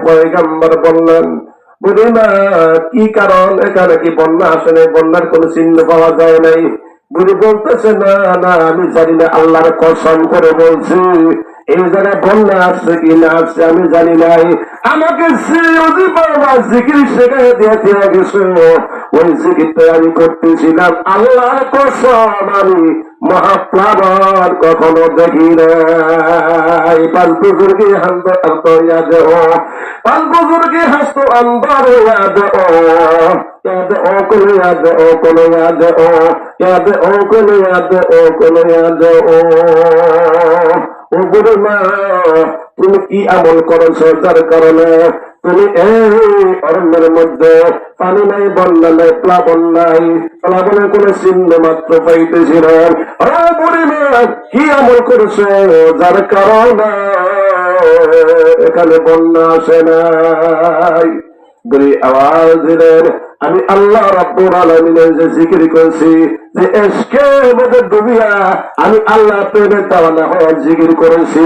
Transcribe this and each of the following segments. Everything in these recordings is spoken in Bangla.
পয়গম্বর বললেন, বুড়িমা কি কারণ এখানে কি বন্যা আসে নাই? বন্যার কোন চিহ্ন পাওয়া যায় নাই। বুড়ি বলতেছে, না না আমি জানি না, আল্লাহর কসম করে বলছি এই জায়গায় বন্যা আসছে কি না আসছে আমি জানি নাই। আমাকে জিকির শেখাই দিয়ে গেছো, ওই জিকিরটা আমি করতেছিলাম। আল্লাহর কসম আমি মহাপ্লাবন কখনো দেখি নাই। পাঁচ বুজুর্গি হাসতো ইয়াদ ও, পাঁচ বুজুর্গি হাসতো আন্দার ইয়াদ ও, याद ओ कुल याद ओ कुल याद ओ, याद ओ कुल याद ओ कुल याद ओ। ও বুড়ি মা, তুমি কি আমল করেছো যার কারণে তুমি এই অরণ্যের মধ্যে পানি নাই, বন্যা নাই, প্লাবন নাই, প্লাবনের কোন চিহ্ন মাত্র পাইতেছিলেন? বুড়ি মা কি আমল করেছো যার কারণে এখানে বন্যা আসে নাই? বুড়ি আওয়াজ দিলেন, আমি আল্লাহ রাব্বুল আলামিনের যে জিকির করেছি, যে ইশকের মধ্যে ডুবিয়া আমি আল্লাহ প্রেমের দেওয়ানা হওয়ার জিকির করেছি,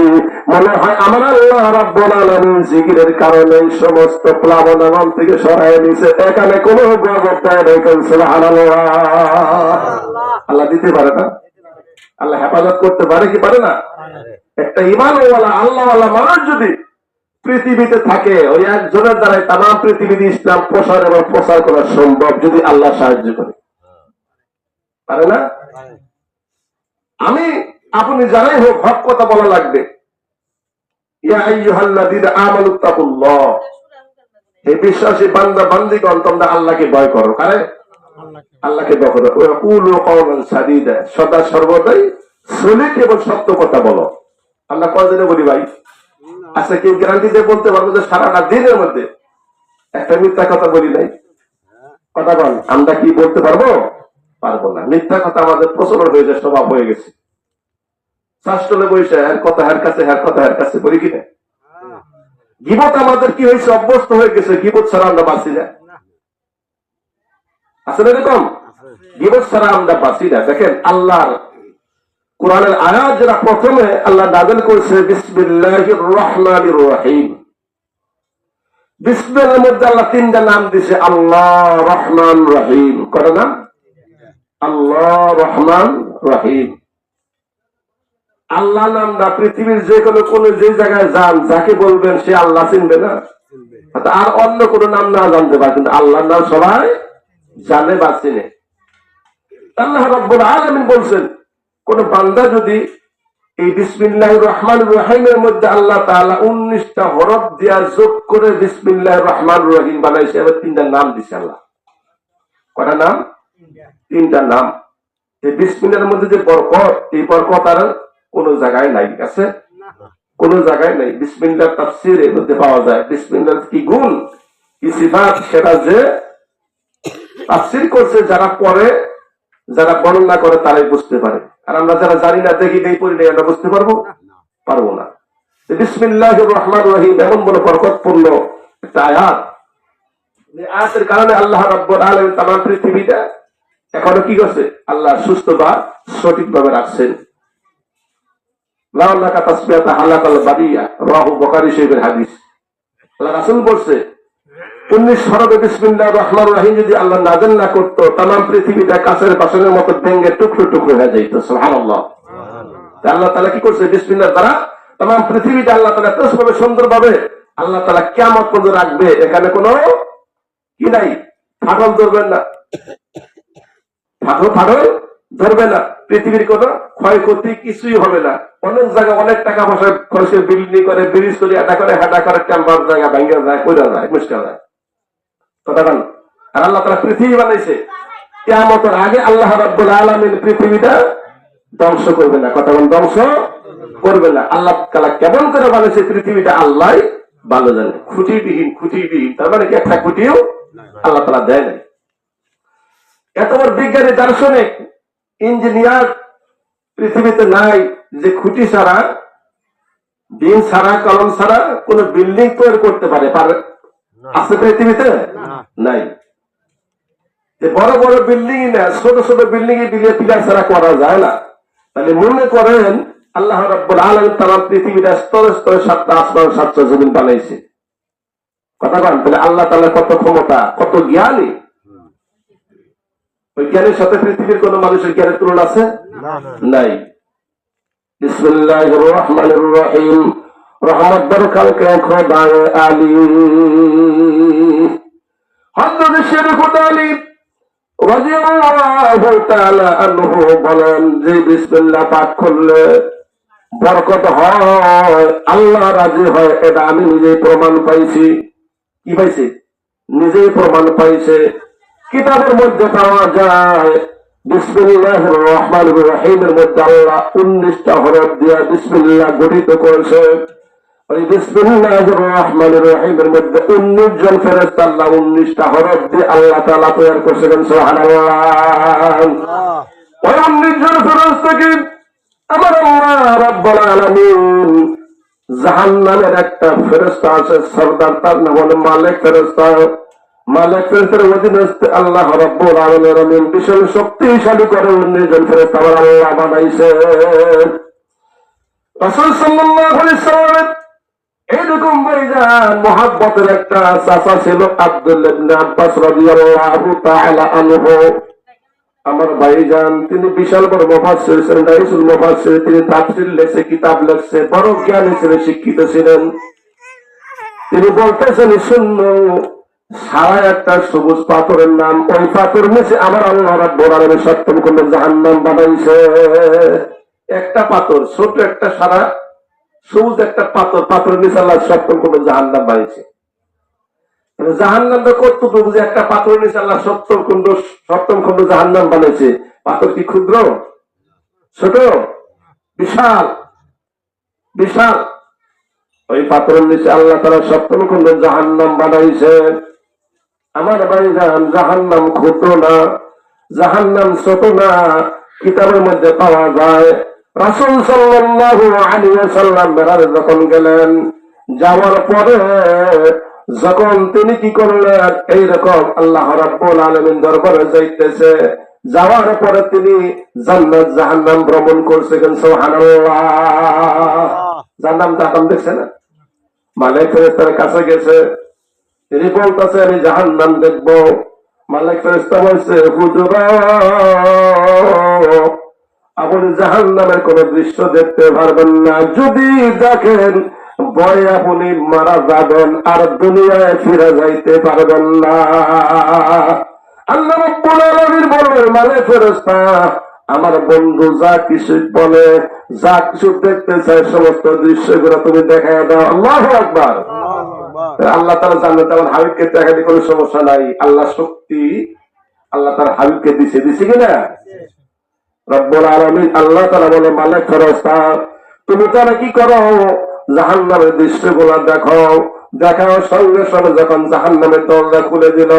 মনে হয় আমার আল্লাহ রাব্বুল আলামিন জিকিরের কারণে সমস্ত প্লাবন আমার থেকে সরাই নিছে। এখানে কোন বরকত নেই। সুবহানাল্লাহ। আল্লাহ দিতে পারে না? আল্লাহ হেফাজত করতে পারে কি পারে না? একটা ঈমানওয়ালা আল্লাহওয়ালা মানুষ যদি পৃথিবীতে থাকে, ওই একজনের দ্বারাই তাম পৃথিবীতে ইসলাম প্রসার এবং প্রচার করা সম্ভব, যদি আল্লাহ সাহায্য করে। পারে না? আমি আপনি জানাই হোক, হক কথা বলা লাগবে। ইয়া আইয়ুহাল্লাযীনা আমানুত্তাকুল্লাহ, হে বিশ্বাসী বান্দা বান্দিগণ, তোমরা আল্লাহকে ভয় করো। কারে? আল্লাহকে ভয় করো। ওয়া কুলু কওলান সাদীদা, সদা সর্বদাই সলিড এবং সত্য কথা বলো। আমরা কয়জনে বলি ভাই? আচ্ছা, কেউ গ্যারান্টি দিয়ে বলতে পারবো যে সারাটা দিনের মধ্যে একটা মিথ্যা কথা বলি নাই? কথা বল, আমরা কি বলতে পারবো? পারবো না। মিথ্যা কথা আমাদের প্রচলন হয়ে যায়, স্বভাব হয়ে গেছে। শাসলে বসে হ্যার কথা হ্যার কাছে, হ্যার কথা হ্যার কাছে বলি কিনা? গীবত আমাদের কি হয়েছে, অভ্যস্ত হয়ে গেছে। গীবত ছাড়া আমরা বাঁচি না। আসলে এরকম গীবত ছাড়া আমরা বাঁচি না। দেখেন আল্লাহর কোরআনের আয়াত যারা প্রথমে আল্লাহ নাযিল করেছে, বিসমিল্লাহির রহমানির রহিম। বিসমিল্লাহর মধ্যে আল্লাহ তিনটা নাম দিয়েছে, আল্লাহ, রহমান, রহিম। কয়টা নাম? আল্লাহ, রহমান, রহিম। আল্লাহ নামটা পৃথিবীর যে কোনো যে জায়গায় যান, যাকে বলবেন সে আল্লাহ চিনবে না। আর অন্য কোন নাম না জানতে পারে, কিন্তু আল্লাহর নাম সবাই জানে বা চিনে। আল্লাহ রাব্বুল আলামিন বলছেন, কোন বান্দা যদি এই বিসমিল্লাহির রহমানির রহিমের মধ্যে আল্লাহ তাআলা 19টা হরফ দিয়া যোগ করে বিসমিল্লাহির রহমানির রহিম বানাইছে, এবার তিনটা নাম দিছে আল্লাহ। কয়টা নাম? তিনটা নাম। এই বিসমিল্লাহির মধ্যে যে বরকত, এই বরকত আর কোন জায়গায় নাই। আছে? কোন জায়গায় নাই। বিসমিল্লাহর তাফসীর এর মধ্যে পাওয়া যায়। বিসমিল্লাহর কি গুণ, কি সিফাত, সেটা যে তাফসীর করছে, যারা পড়ে, যারা বর্ণনা করে তারাই বুঝতে পারে। আর আমরা যারা জানি না, দেখি নেই, পড়ি নেই, আমরা বুঝতে পারবো? পারবো না। বিসমিল্লাহির রহমানির রহিম এমন বড় বরকতপূর্ণ একটা আয়াত। এই আয়াতের কারণে আল্লাহ রাব্বুল আলামিন তামাম পৃথিবীটা এখনো কি করছে? আল্লাহ সুস্থ বা সঠিকভাবে রাখছেন। লাউলাকা তাসবিহাতা হালাকাল বাদিয়া, রাহু বুখারী শরীফের হাদিস। আল্লাহ রাসূল বলছে, 19 হরফে বিসমিল্লাহির রহমানির রহিম যদি আল্লাহ নাযিল না করতো, তামাম পৃথিবীটা কাঁচের বাসনের মতো ভেঙে টুকরো টুকরো হয়ে যেত। সুবহানাল্লাহ। আল্লাহ তাআলা কি করছে? বিসমিল্লাহ দ্বারা তামাম পৃথিবীটা আল্লাহ তাআলা এতভাবে সুন্দরভাবে আল্লাহ তাআলা কিয়ামত পর্যন্ত রাখবে। এখানে কোনো কি নাই, ফাটল ধরবেন না, ফাটল ধরবে না। পৃথিবীর কোনো ক্ষয়ক্ষতি কিছুই হবে না। অনেক জায়গায় অনেক টাকা পয়সা খরচে বিল্ডিং করে, ব্রিজ করে, এটা করে, হাঁটা করে, টেম্পার জায়গা ভাঙ্গা যায়, কইরা যায়, মুশকিল যায়। কথা বল। আর আল্লাহ তাআলা পৃথিবী বানাইছে, কিয়ামতের আগে আল্লাহ রাব্বুল আলামিন পৃথিবীটা ধ্বংস করবে না। কথা বল, ধ্বংস করবে না। আল্লাহ তাআলা কেমন করে বানাইছে পৃথিবীটা আল্লাহই ভালো জানে। খুঁটিবিহীন, তার মানে কি একটা খুঁটিও আল্লাহ তাআলা দেয় নাই। এত বড় বিজ্ঞানী, দার্শনিক, ইঞ্জিনিয়ার পৃথিবীতে নাই যে খুঁটি ছাড়া, দিন ছাড়া, কলম ছাড়া কোন বিল্ডিং তৈরি করতে পারে? আছে পৃথিবীতে? নাই। বড় বড় বিল্ডিং না, ছোট ছোট বিল্ডিং পিলার ছাড়া করা যায় না। তাহলে মনে করেন আল্লাহ রাব্বুল আলামিন তামাম পৃথিবীটা স্তরে স্তরে 7টা আসমান, 7টা জমিন বানাইছে। কথা বলেন, তাহলে আল্লাহ তাআলা কত ক্ষমতা, কত জ্ঞানী। ওই জ্ঞানের সাথে পৃথিবীর কোন মানুষের জ্ঞানের তুলনা আছে? নাই। বিসমিল্লাহির রহমানির রহিম। রহমত বরকালকে খোদায়ে আলী হযরত শেখ আলী রাদিয়াল্লাহু তাআলা আনহু বলেন যে বিসমিল্লাহ পাঠ করলে বরকত হয়, আল্লাহ রাজি হয়, এটা আমি নিজেই প্রমাণ পাইছি। কি পাইছি? নিজেই প্রমাণ পাইছে। কিতাবের মধ্যে পাওয়া যায় বিসমিল্লাহির রহমানির রহিমের মধ্যে আল্লাহ 19টা হরফ দিয়ে বিসমিল্লাহ গঠিত করেছে। ওই বিসমিল্লাহির রহমানির রহিমের মধ্যে 19 জন ফেরেশতা আল্লাহ 19টা হরফ দিয়ে আল্লাহ তাআলা তৈরি করেছেন। সুবহানাল্লাহ। ওই 19 জন ফেরেশতাকে আমার আল্লাহ রাব্বুল আলামিন জাহান্নামের একটা ফেরেশতা আছে সরদার, তার নাম হলো মালিক ফেরেশতা। মালিক ফেরেশতার অধীনস্থ আল্লাহ রাব্বুল আলামিন বিশাল শক্তিশালী করে 19 জন ফেরেশতা আমার আল্লাহ বানাইছে। রাসূল সাল্লাল্লাহু আলাইহি সাল্লাম এরকম ভাইজান মুহাব্বতের একটা চাচা ছিল আব্দুল্লাহ ইবনে আব্বাস রাদিয়াল্লাহু তাআলা আনহু। আমার ভাইজান তিনি বিশাল বড় মুফাসসির ছিলেন, রাইসুল মুফাসসির। তিনি তাফসীর লিখছে, কিতাব লিখছে, বড় জ্ঞানী ছিলেন, শিক্ষিত ছিলেন। তিনি বলতেছেন শূন্য সারা একটা সবুজ পাথরের নাম, ওই পাথর নিচে আমার আল্লাহ রাব্বুল আলামিন 70 খণ্ড জাহান্নাম বানাইছে। একটা পাথর, ছোট একটা সারা সবুজ একটা পাথর, পাথরের নিচে আল্লাহ 70 খণ্ড জাহান্নাম বানাইছে। জাহান্নামটা কতটুকু যে একটা পাথর নিচে আল্লাহ 70 খণ্ড জাহান্নাম বানাইছে। পাথর কি ক্ষুদ্র, ছোট? বিশাল, বিশাল। ওই পাথরের নিচে আল্লাহ তাআলা 70 খণ্ড জাহান্নাম বানাইছে। আমার ভাইজান জাহান্নাম ক্ষুদ্র না, জাহান্নাম ছোট না। কিতাবের মধ্যে পাওয়া যায় রাসূল সাল্লাল্লাহু আলাইহি ওয়াসাল্লাম মেরাজে যখন গেলেন, যাওয়ার পরে যখন তিনি কি করলেন, এইরকম আল্লাহ রাব্বুল আলামিন দরবারে যাইতেছে, যাওয়ার পরে তিনি জান্নাত জাহান্নাম ভ্রমণ করছেন। সুবহানাল্লাহ। জান্নাত জাহান্নাম দেখছে না? মালিক ফেরেশতার কাছে গেছে, তিনি বলতেছে আমি জাহান্নাম দেখবো। মালিক ফেরেশতা বলছে হুজুর আপনি জাহান্নামের কোন দৃশ্য দেখতে পারবেন না, যদি দেখেন ভয়ে আপনি মারা যাবেন, আর দুনিয়ায় ফিরে যাইতে পারবেন না। আল্লাহ রাব্বুল আলামিন বললেন মালিক ফেরেশতা আমার বন্ধু যা কিছু বলে, যা কিছু দেখতে চায়, সমস্ত দৃশ্যগুলো তুমি দেখায় দাও। আল্লাহু আকবার। আল্লাহ তাআলা জান্নাত আমার হাবিবকে দেখাতে কোনো সমস্যা নাই। আল্লাহ শক্তি আল্লাহ তার হাবিবকে দিছে কিনা? রব্বুল আলামিন আল্লাহ তাআলা বলে মালিক ফেরেশতা তুমি তারা কি করো, জাহান্নামের দৃশ্যগুলো দেখো। দেখার সঙ্গে সঙ্গে যখন জাহান্নামের দরজা খুলে দিল,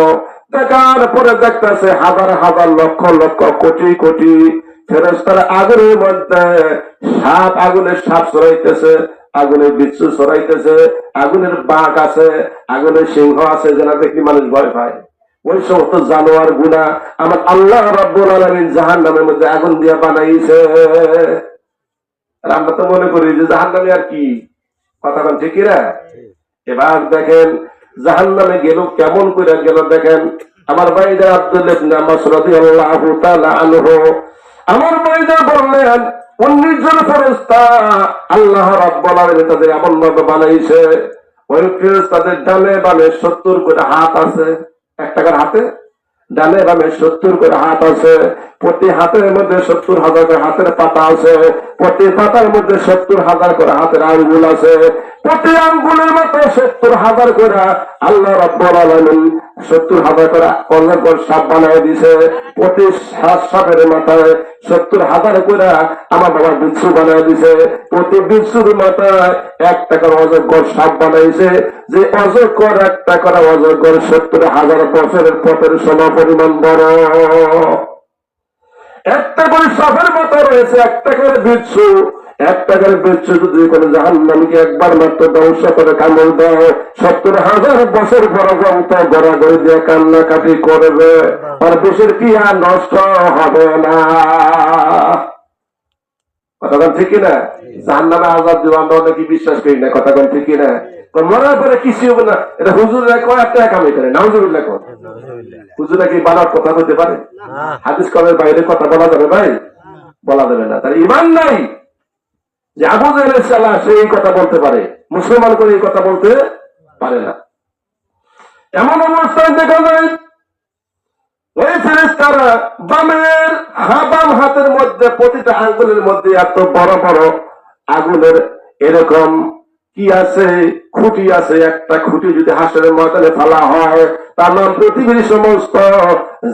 দেখার পরে দেখতেছে হাজার হাজার লক্ষ লক্ষ কোটি কোটি ফেরেশতারা আগুনের মধ্যে আগুনের সাপ ছড়াইতেছে, আগুনের বিচ্ছু ছড়াইতেছে, আগুনের বাঘ আছে, আগুনের সিংহ আছে, যেটা দেখি মানুষ ভয় পায়। ওই সমস্ত জানোয়ার গুলা আমার আল্লাহ রাব্বুল আলামিন জাহান্নামের মধ্যে আগুন দিয়ে বানাইছে। আমরা তো মনে করি যে জাহান্নামে আর কি, কথা বলেন ঠিক না? এবার দেখেন জাহান্নামে গেল, কেমন করে গেল দেখেন। আমার ভাইরা আব্দুল্লাহ ইবনে আব্বাস রাদিয়াল্লাহু তাআলা আনহু আমার ভাইরা বললেন 19 জন ফেরেশতা আল্লাহ রাব্বুল আলামিন তাদের এমন ভাবে বানাইছে, ওই ফেরেশতাদের ডানে বামে 70 করে হাত আছে। একটা করে হাতে ডানে বামে 70 করে হাত আছে। প্রতি হাতের মধ্যে 70,000 করে হাতের পাতা আছে। প্রতি পাতার মধ্যে 70,000 করে হাতের আঙ্গুল আছে। প্রতি আঙ্গুলের মধ্যে 70,000 করে আল্লাহ রাব্বুল আলামিন 70,000 করে অজগর সাপ বানায় দিছে। প্রতি সাপের মাথায় 70,000 করে আমার বাবা বিচ্ছু বানায় দিছে। প্রতি বিচ্ছুর মাথায় 1 টাকার অজগর সাপ বানাইছে। যে অজগর 1 টাকার অজগর 70,000 বছরের পথের সম পরিমাণ বড়। একটা করে সাপের মাথা রয়েছে, 1 টাকার বিচ্ছু। 1 টাকার বিচ্ছু যদি কোনো জাহান্নামীকে একবার মাত্র ধ্বংস করে কামড় দেয়, 70,000 বছর পর্যন্ত গড়াগড়ি দিয়ে কান্নাকাটি করবে, আর দেশের কি আর নষ্ট হবে না। কথা ঠিক কিনা? জাহান্নামে আযাব দিব আমরা অনেকে বিশ্বাস করি না, কথা ঠিক কিনা? মরার পরে কিছু হবে না, এটা হুজুররা কয় একটা কামাই করে, নাউজুবিল্লাহ কয়। হুজুররা কি বানার কথা বলতে পারে? হাদিস কলের বাইরে কথা বলা যাবে ভাই? বলা যাবে না। তার ইমান নাই যে আবু জাহেলের শালা সে এই কথা বলতে পারে, মুসলমান করে এই কথা বলতে পারে না। এমন অবস্থায় দেখা যায় ওই ফেরেশতারা বাম হাতের মধ্যে প্রতিটা আঙ্গুলের মধ্যে এত বড় বড় আগুনের এরকম কি আছে, খুঁটি আছে। একটা খুঁটি যদি হাসরের ময়দানে ফেলা হয়, তার নাম পৃথিবীর সমস্ত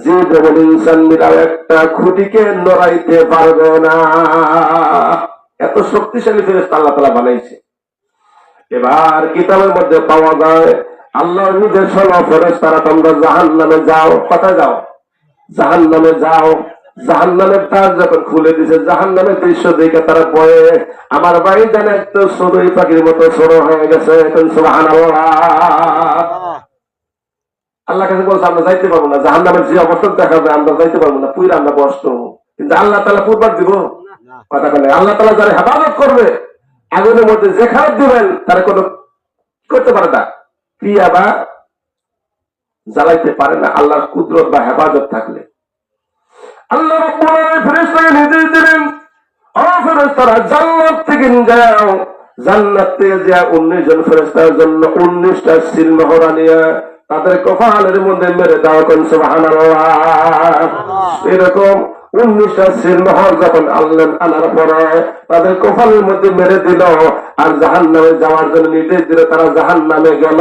জীব এবং ইনসান মিলাও একটা খুঁটিকে নড়াইতে পারবে না। এত শক্তিশালী ফেরেশতা আল্লাহ তাআলা বানাইছে। এবার কিতাবের মধ্যে পাওয়া যায় আল্লাহর নির্দেশনা, ফেরেশতারা তোমরা জাহান্নামে যাও। কোথায় যাও? জাহান্নামে যাও। জাহান্নামের দ্বার যখন খুলে দিছে, জাহান্নামের দৃশ্য দেখে তারা ভয়ে আমার বাড়ি জানে একটু সরই পাখির মতো সরো হয়ে গেছে। সুবহানাল্লাহ। আল্লাহ কাছে বলছে আমরা যাইতে পারবো না, জাহান্নামের যে অবস্থা দেখা যায় আমরা যাইতে পারবো না, পুইরা আমরা কষ্ট। কিন্তু আল্লাহ তাআলা পূর্বার দিব কথা বলে। আল্লাহ তাআলা যারা হেফাজত করবে আগুনের মধ্যে যেখানে দিবেন তারা কোনো করতে পারে না, ক্রিয়া বা জ্বালাইতে পারে না, আল্লাহর কুদরত বা হেফাজত থাকলে। আল্লাহ রাব্বুল আলামিন ফেরেশতাকে নির্দেশ দিলেন, ও ফেরেশতারা জান্নাত থেকে যাও। জান্নাত থেকে যা 19 জন ফেরেশতার জন্য 19টা সিলমোহর আনিয়া তাদের কপালের মধ্যে মেরে দাও। কোন সুবহানাল্লাহ। এরকম 19টা সিলমোহর যখন আল্লাহ আনার পরে তাদের কপালের মধ্যে মেরে দিল আর জাহান্নামে যাওয়ার জন্য নির্দেশ দিল। তারা জাহান্নামে গেল,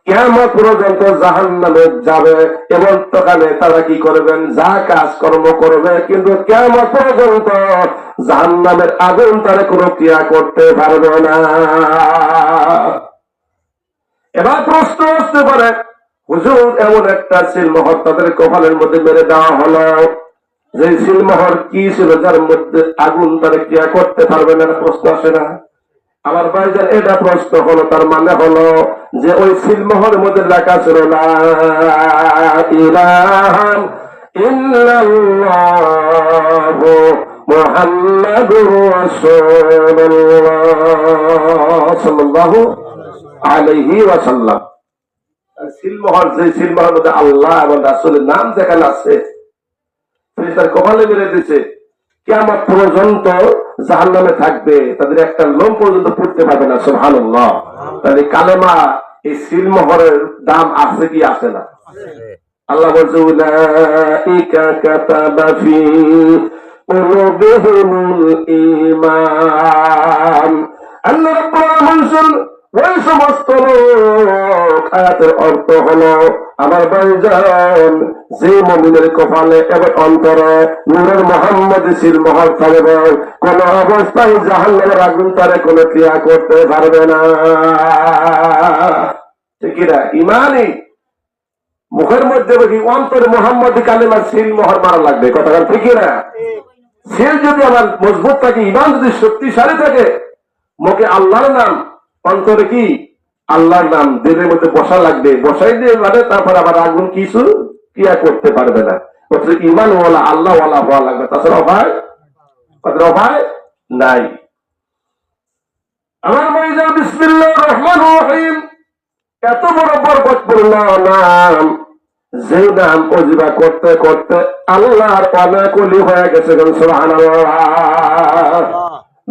কিয়ামত পর্যন্ত জাহান্নামে যাবে এবং তখন তারা কি করবেন? যা কাজ কর্ম করবে, কিন্তু কিয়ামত পর্যন্ত জাহান্নামের আগুন তারা কোনো ক্রিয়া করতে পারবে না। এবার প্রশ্ন আসতে পারে, হুজুর এমন একটা সিলমোহর তাদের কপালের মধ্যে মেরে দেওয়া হলো, যে সিলমোহর কি ছিল যার মধ্যে আগুন তারা ক্রিয়া করতে পারবে না? প্রশ্ন আসে না? আমার ভাইজান, এটা প্রশ্ন হলো, তার মানে হলো যে ওই সিলমোহরের মধ্যে লেখা ছিল লা ইলাহা ইল্লাল্লাহু মুহাম্মাদুর রাসূলুল্লাহ সাল্লাল্লাহু আলাইহি ওয়াসাল্লাম। সিলমোহর, যে সিলমোহরের মধ্যে আল্লাহ এবং রাসূলের নাম যেখানে আছে, তার কপালে মেরে দিছে, কিয়ামত পর্যন্ত জাহান্নামে থাকবে, তাদের একটা লোম পর্যন্ত পড়তে পারবে না। সুবহানাল্লাহ। তাহলে কালেমা এই সিলমোহরের দাম আছে কি আছে না? আল্লাহ বলছে উলাইকা কাতাবা ফি কুলুবিহিমুল ঈমান। আল্লাহ রাব্বুল আলামিন ওই সমস্ত লোক, আয়াতের অর্থ হলো আমার ভাইজান যে মুমিনের কপালে এবং অন্তরে নূরের মুহাম্মদ সিলমোহর থাকবে, কোন অবস্থায় জাহান্নামের আগুন তারে কোনো ক্রিয়া করতে পারবে না। ঠিক না? ইমানই মুখের মধ্যে বলি, অন্তরে মুহাম্মদ কালেমার সিলমোহর মারা লাগবে। কথা ঠিক না? সিল যদি আমার মজবুত থাকে, ইমান যদি শক্তিশালী থাকে, মুখে আল্লাহর নাম, অন্তরে কি আল্লাহর নাম দিলের মধ্যে বসা লাগবে। বসাই দিয়ে মানে তারপর আবার আগুন কিছু ক্রিয়া করতে পারবে না। ইমান ওয়ালা আল্লাহ ওয়ালা হওয়া লাগবে, তাছাড়া অভায় নাই। আমার ভাইজান, বিসমিল্লাহির রহমানির রহিম এত বড় বরকতপূর্ণ নাম, যে নাম অজিবা করতে করতে আল্লাহর অনেক ওলি হয়ে গেছে। সুবহানাল্লাহ।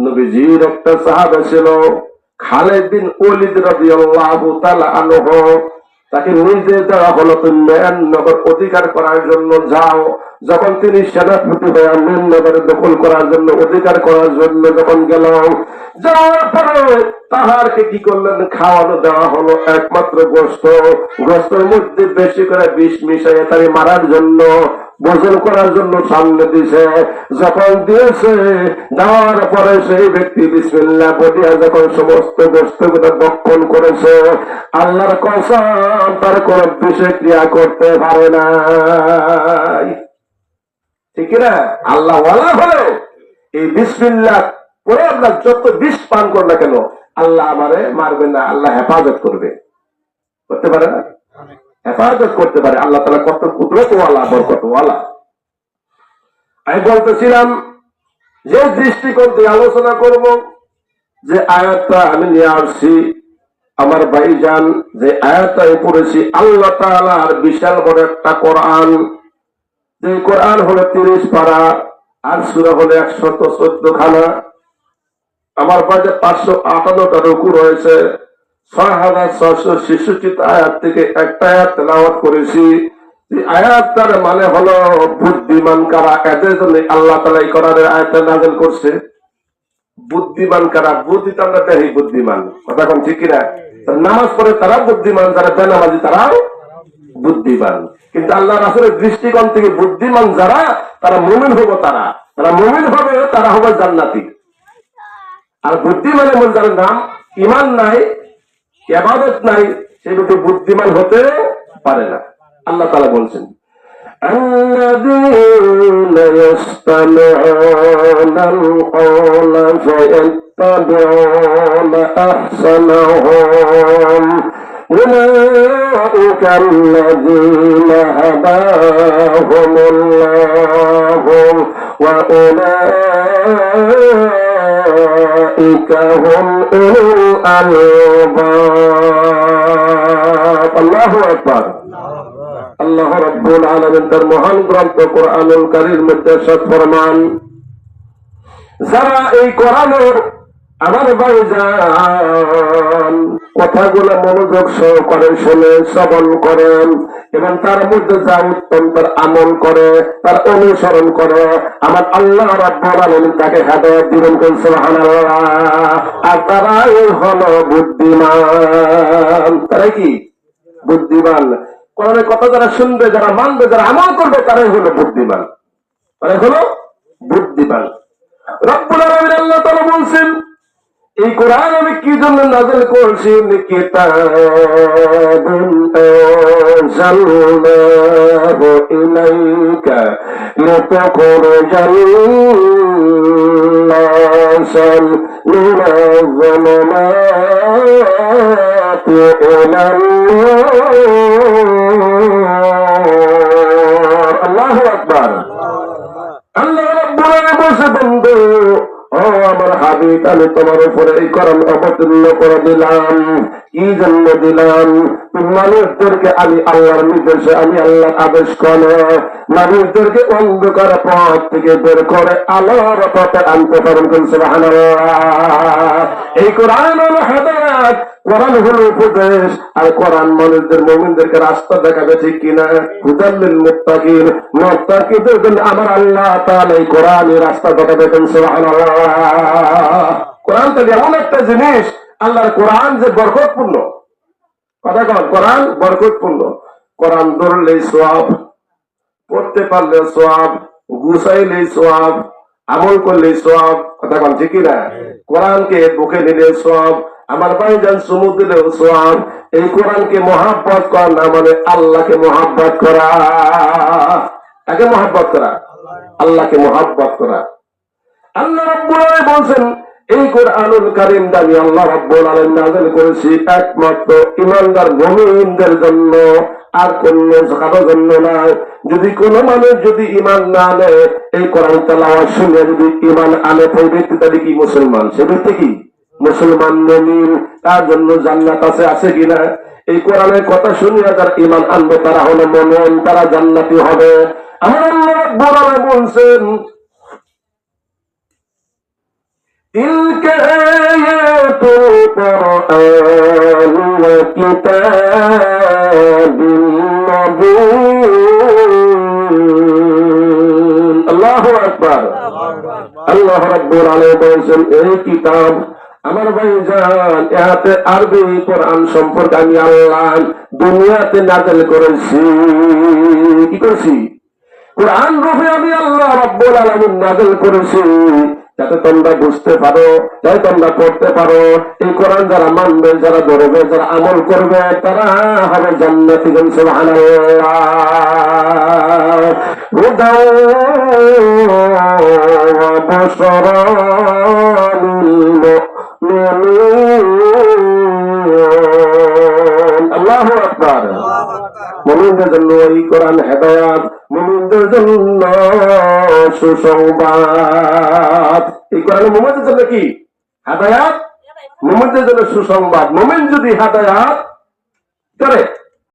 নবীজির একটা সাহাবা ছিল খালিদ বিন ওলীদ রাদিয়াল্লাহু তাআলা আনহু, তাকে নির্দেশ দেওয়া হলো তুমি মেহেরনগর অধিকার করার জন্য যাও। যখন তিনি সেনাপতি হয়ে মেহেরনগর দখল করার জন্য, অধিকার করার জন্য যখন গেল, যাওয়ার পরে তাহারকে কি করলেন? খাওয়ানো দেওয়া হলো একমাত্র গোশত। গোশতের মধ্যে বেশি করে বিষ মিশাইয়ে তাকে মারার জন্য, ভোজন করার জন্য সামনে দিছে। যখন দিয়েছে, দেওয়ার পরে সেই ব্যক্তি বিসমিল্লাহ বলিয়া যখন সমস্ত গোশতগুলো ভক্ষণ করেছে, আল্লাহর কসম তার কোন বিষে ক্রিয়া করতে পারে না। ঠিক না? আল্লাহ ওয়ালা হলে এই বিসমিল্লাহ পরে আপনার যত বিষ পান কর না কেন, আল্লাহ আমারে মারবে না, আল্লাহ হেফাজত করবে। করতে পারে না? হেফাজত করতে পারে। আল্লাহ তাআলা কত কুদরতওয়ালা, বরকতওয়ালা। আমি বলতেছিলাম যে দৃষ্টিকোণ দিয়ে আলোচনা করব, যে আয়াতটা আমি নিয়ে আসছি, আমার ভাইজান যে আয়াতটাই পড়েছি আল্লাহ তাআলার বিশাল বড় একটা কোরআন, যে কোরআন হলো 30 পারা আর সূরা হলো 114 খানা। আমার পাশে 558টা রুকু রয়েছে, 6666 আয়াত থেকে একটা আয়াত তেলাওয়াত করেছি। এই আয়াতটার মানে হলো বুদ্ধিমান কারা, এদের জন্য আল্লাহ তাআলা এই কোরআনের আয়াতটা নাযিল করছে। বুদ্ধিমান কারা, বুদ্ধি তো আমরা দেখি বুদ্ধিমান, কথা কোন ঠিক কিনা? নামাজ পড়ে তারা বুদ্ধিমান, যারা বেনামাজি তারাও বুদ্ধিমান। কিন্তু আল্লাহ রাসূলের দৃষ্টিকোণ থেকে বুদ্ধিমান যারা, তারা মুমিন হবে, তারা মুমিন হবে, তারা হবে জান্নাতি। আর বুদ্ধিমানের মধ্যে যার নাম ঈমান নাই, ইবাদত নাই, সে কিন্তু বুদ্ধিমান হতে পারে না। আল্লাহ তাআলা বলছেন الذين يستمعون القول فيتبعون أحسنه أولئك الذين هداهم الله وأولئك هم أولو الألباب الله أكبر আল্লাহ রাব্বুল আলামিন তার মহান গ্রন্থ কোরআনুল কারীমের মধ্যে ইরশাদ ফরমান, যারা এই কোরআনের আমার ভাইজান কথাগুলো মনোযোগ সহকারে শুনে শ্রবণ করেন এবং তার মধ্যে যা উত্তম তার আমল করে, তার অনুসরণ করে, আমার আল্লাহ রাব্বুল আলামিন তাকে হেদায়েত দিবেন। সুবহানাল্লাহ। আর তারাই হলো বুদ্ধিমান। তারা কি বুদ্ধিমান? কোরআনের কথা যারা শুনবে, যারা মানবে, যারা আমল করবে, তারাই হলো বুদ্ধিমান, তারাই হলো বুদ্ধিমান। রব্বুল আলামিন আল্লাহ তাআলা বলছেন, এই কোরআন আমি কি জন্য নাযিল করছি, কিতাবুন আনজালনাহু ইলাইকা লিতুখরিজাল নাসা মিনাজ যুলুমাতি ইলান নূর। আল্লাহু আকবার। আল্লাহ রাব্বুল আলামিন বলেন, বন্ধু ও আমার হাবিব, আমি তোমার উপরে এই কোরআন অবতীর্ণ করে দিলাম। কি জন্য দিলাম? মানুষদেরকে আমি আল্লাহর নির্দেশে, আমি আল্লাহর আদেশ করে মানুষদেরকে অন্ধকার পথ থেকে বের করে আলোর পথে আনতে পারেন। সুবহানাল্লাহ। এই কোরআন হলো হেদায়েত, কোরআন হলো উপদেশ, আর কোরআন মানুষদের মুমিনদেরকে রাস্তা দেখাবে, ঠিক কিনা? হুদাল লিল মুত্তাকিন, মুত্তাকিদের জন্য আমার আল্লাহ তাআলা এই কোরআনের রাস্তা দেখাবেন। সুবহানাল্লাহ। কোরআন তো এমন একটা জিনিস, আল্লাহর কোরআন যে বরকতপূর্ণ, কথা কন, কোরআন বরকতপূর্ণ। কোরআন ধরলেই সওয়াব, পড়তে পারলে সওয়াব, গুছাইলেই সওয়াব, আমল করলেই সওয়াব, কথা কন ঠিক কিনা? কোরআনকে বুকে নিলে সওয়াব, আমার ভাইজান চুমু দিলেও সওয়াব। এই কোরআনকে মহাব্বত করা না মানে আল্লাহকে মহাব্বত করা। তাকে মহাব্বত করা, আল্লাহকে মহাব্বত করা। আল্লাহ রাব্বুল আলামিন বলেন, এই কোরআনুল কারীম আমি আল্লাহ রাব্বুল আলামিন নাযিল করেছি একমাত্র ঈমানদার মুমিনদের জন্য, আর কোন কারোর জন্য না। যদি কোন মানুষ যদি ঈমান না আনে, এই কোরআন তেলাওয়াত শুনে যদি ঈমান আনে, সেই ব্যক্তিটা কি মুসলমান? সে ব্যক্তি কি মুসলমান, মুমিন, তার জন্য জান্নাত আছে কিনা? এই কোরআনের কথা শুনিয়া যারা ঈমান আনবে তারা হলো মুমিন, তারা জান্নাতি হবে। আমার আল্লাহ রাব্বুল আলামিন বলেন, تلك آيات القرآن وكتاب مبين। الله أكبر। আল্লাহ রাব্বুল আলামিন বলেন, এই কিতাব আমার ভাইজান, এতে আরবি কোরআন সম্পর্কে আমি আল্লাহ দুনিয়াতে নাযিল করেছি। কি করেছি? কোরআন রূপে আমি আল্লাহ রাব্বুল আলামিন নাযিল করেছি, যাতে তোমরা বুঝতে পারো, যাতে তোমরা পড়তে পারো। এই কোরআন যারা মানবে, যারা ধরবে, যারা আমল করবে, তারা হবে জান্নাতি। সুবহানাল্লাহ। হুদাও ওয়া বুশরা লিল মুমিনিন। আল্লাহু আকবার। মুমিনদের জন্য এই কোরআন হেদায়েত, মুমিনদের জন্য সুসংবাদ। এই কোরআন মুমিনদের জন্য কি হেদায়েত, মুমিনদের জন্য সুসংবাদ, মুমিন যদি হেদায়েত করে